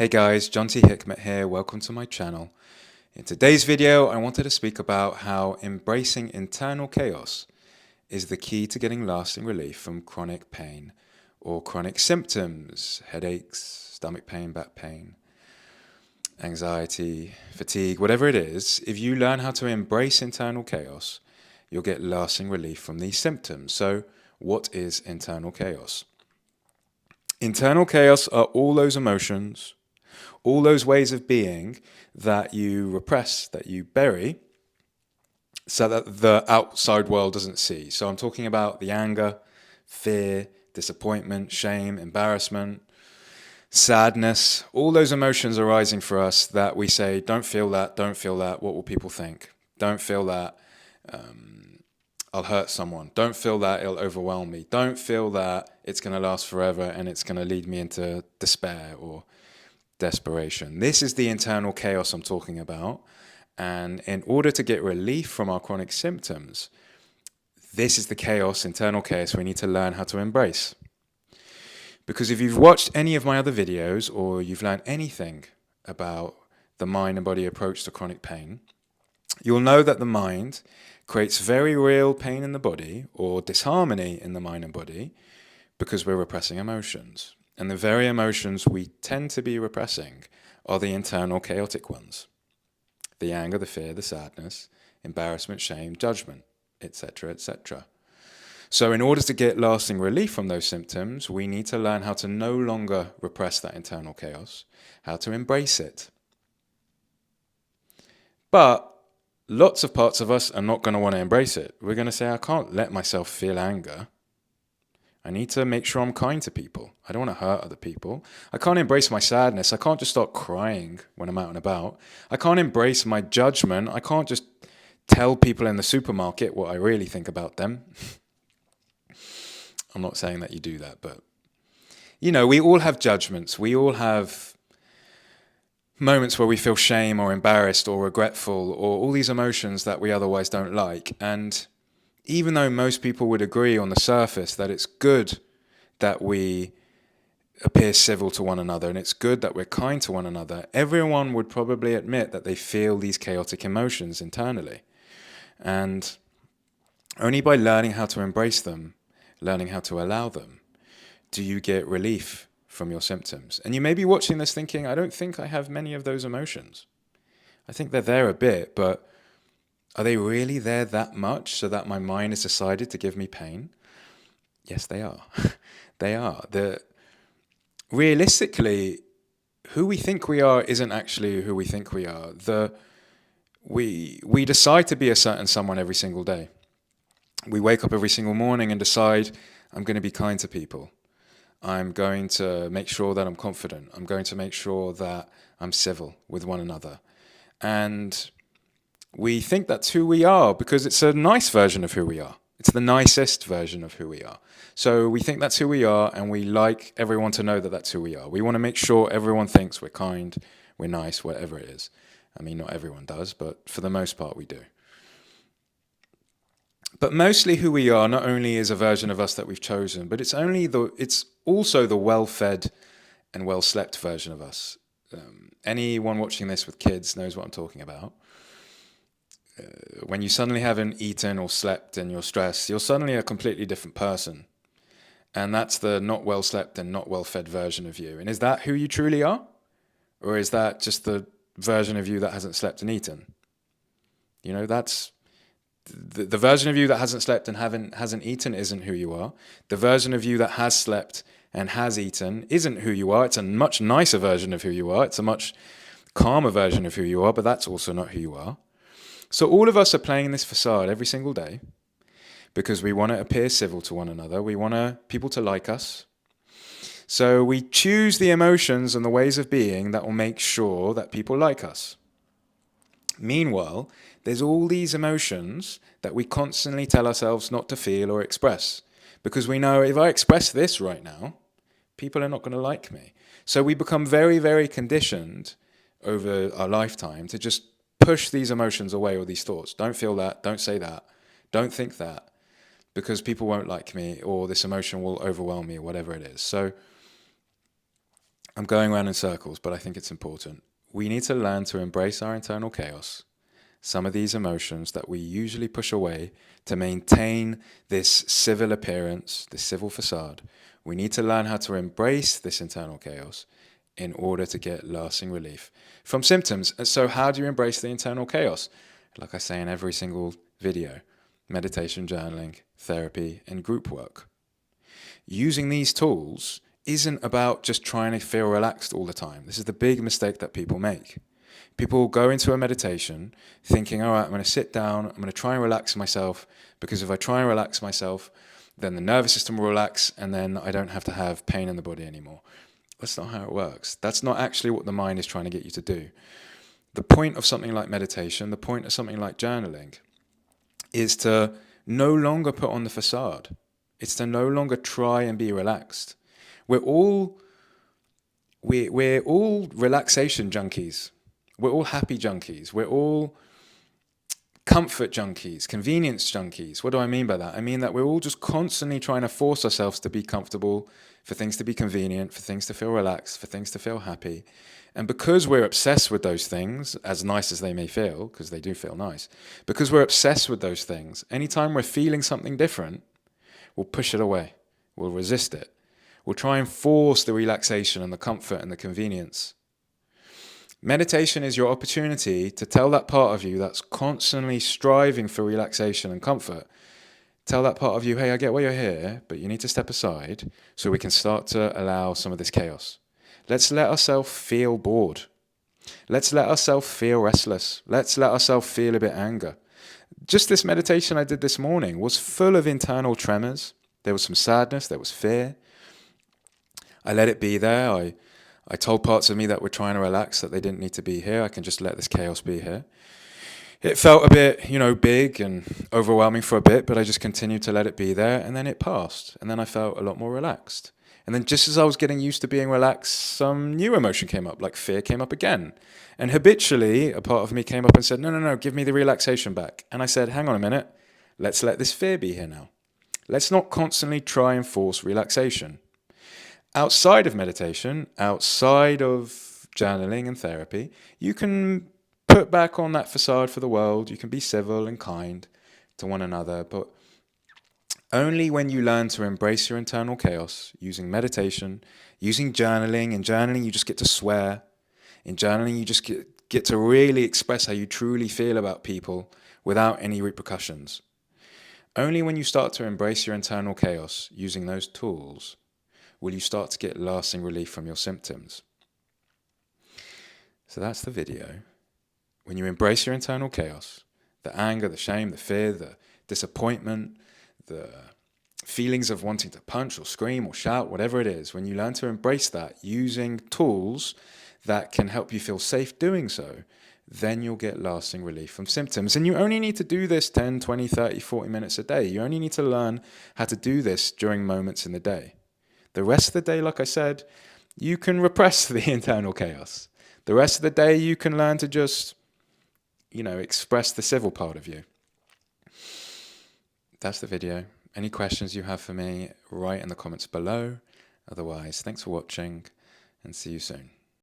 Hey guys, Jonty Hikmet here, welcome to my channel. In today's video, I wanted to speak about how embracing internal chaos is the key to getting lasting relief from chronic pain or chronic symptoms, headaches, stomach pain, back pain, anxiety, fatigue, whatever it is. If you learn how to embrace internal chaos, you'll get lasting relief from these symptoms. So, what is internal chaos? Internal chaos are all those emotions, all those ways of being that you repress, that you bury, so that the outside world doesn't see. So I'm talking about the anger, fear, disappointment, shame, embarrassment, sadness, all those emotions arising for us that we say, don't feel that, what will people think? Don't feel that, I'll hurt someone. Don't feel that, it'll overwhelm me. Don't feel that, it's going to last forever and it's going to lead me into despair or desperation. This is the internal chaos I'm talking about. And in order to get relief from our chronic symptoms, this is the chaos, internal chaos, we need to learn how to embrace. Because if you've watched any of my other videos or you've learned anything about the mind and body approach to chronic pain, you'll know that the mind creates very real pain in the body or disharmony in the mind and body because we're repressing emotions. And the very emotions we tend to be repressing are the internal chaotic ones. The anger, the fear, the sadness, embarrassment, shame, judgment, etc., etc. So in order to get lasting relief from those symptoms, we need to learn how to no longer repress that internal chaos, how to embrace it. But lots of parts of us are not going to want to embrace it. We're going to say, I can't let myself feel anger. I need to make sure I'm kind to people. I don't want to hurt other people. I can't embrace my sadness. I can't just start crying when I'm out and about. I can't embrace my judgment. I can't just tell people in the supermarket what I really think about them. I'm not saying that you do that, but we all have judgments. We all have moments where we feel shame or embarrassed or regretful or all these emotions that we otherwise don't like. And even though most people would agree on the surface that it's good that we appear civil to one another and it's good that we're kind to one another, everyone would probably admit that they feel these chaotic emotions internally. And only by learning how to embrace them, learning how to allow them, do you get relief from your symptoms. And you may be watching this thinking, I don't think I have many of those emotions. I think they're there a bit, but are they really there that much so that my mind has decided to give me pain? Yes, they are. They are. Realistically, who we think we are isn't actually who we think we are. We decide to be a certain someone every single day. We wake up every single morning and decide, I'm going to be kind to people. I'm going to make sure that I'm confident. I'm going to make sure that I'm civil with one another. And we think that's who we are because it's a nice version of who we are. It's the nicest version of who we are. So we think that's who we are, and we like everyone to know that that's who we are. We want to make sure everyone thinks we're kind, we're nice, whatever it is. I mean, not everyone does, but for the most part we do. But mostly who we are not only is a version of us that we've chosen, but it's also the well-fed and well-slept version of us. Anyone watching this with kids knows what I'm talking about. When you suddenly haven't eaten or slept and you're stressed, you're suddenly a completely different person. And that's the not well slept and not well fed version of you. And is that who you truly are? Or is that just the version of you that hasn't slept and eaten? That's the version of you that hasn't slept and hasn't eaten isn't who you are. The version of you that has slept and has eaten isn't who you are. It's a much nicer version of who you are. It's a much calmer version of who you are, but that's also not who you are. So all of us are playing this facade every single day because we want to appear civil to one another. We want people to like us. So we choose the emotions and the ways of being that will make sure that people like us. Meanwhile, there's all these emotions that we constantly tell ourselves not to feel or express because we know if I express this right now, people are not going to like me. So we become very, very conditioned over our lifetime to just push these emotions away or these thoughts. Don't feel that, don't say that, don't think that, because people won't like me or this emotion will overwhelm me or whatever it is. So I'm going around in circles, but I think it's important. We need to learn to embrace our internal chaos, some of these emotions that we usually push away to maintain this civil appearance, this civil facade. We need to learn how to embrace this internal chaos in order to get lasting relief from symptoms. And so how do you embrace the internal chaos? Like I say in every single video, meditation, journaling, therapy, and group work. Using these tools isn't about just trying to feel relaxed all the time. This is the big mistake that people make. People go into a meditation thinking, all right, I'm going to sit down, I'm going to try and relax myself, because if I try and relax myself, then the nervous system will relax, and then I don't have to have pain in the body anymore. That's not how it works. That's not actually what the mind is trying to get you to do. The point of something like meditation, the point of something like journaling, is to no longer put on the facade. It's to no longer try and be relaxed. We're all relaxation junkies. We're all happy junkies. We're all comfort junkies, convenience junkies. What do I mean by that? I mean that we're all just constantly trying to force ourselves to be comfortable, for things to be convenient, for things to feel relaxed, for things to feel happy. And because we're obsessed with those things, as nice as they may feel, because they do feel nice, because we're obsessed with those things, anytime we're feeling something different, we'll push it away. We'll resist it. We'll try and force the relaxation and the comfort and the convenience. Meditation is your opportunity to tell that part of you that's constantly striving for relaxation and comfort, tell that part of you, hey, I get why you're here, but you need to step aside so we can start to allow some of this chaos. Let's let ourselves feel bored. Let's let ourselves feel restless. Let's let ourselves feel a bit anger. Just this meditation I did this morning was full of internal tremors. There was some sadness, there was fear. I let it be there. I told parts of me that were trying to relax that they didn't need to be here. I can just let this chaos be here. It felt a bit, big and overwhelming for a bit, but I just continued to let it be there, and then it passed. And then I felt a lot more relaxed. And then just as I was getting used to being relaxed, some new emotion came up, like fear came up again. And habitually, a part of me came up and said, no, give me the relaxation back. And I said, hang on a minute, let's let this fear be here now. Let's not constantly try and force relaxation. Outside of meditation, outside of journaling and therapy, you can put back on that facade for the world. You can be civil and kind to one another, but only when you learn to embrace your internal chaos using meditation, using journaling. In journaling, you just get to swear. In journaling, you just get to really express how you truly feel about people without any repercussions. Only when you start to embrace your internal chaos using those tools will you start to get lasting relief from your symptoms. So that's the video. When you embrace your internal chaos, the anger, the shame, the fear, the disappointment, the feelings of wanting to punch or scream or shout, whatever it is, when you learn to embrace that using tools that can help you feel safe doing so, then you'll get lasting relief from symptoms. And you only need to do this 10, 20, 30, 40 minutes a day. You only need to learn how to do this during moments in the day. The rest of the day, like I said, you can repress the internal chaos. The rest of the day, you can learn to just, express the civil part of you. That's the video. Any questions you have for me, write in the comments below. Otherwise, thanks for watching and see you soon.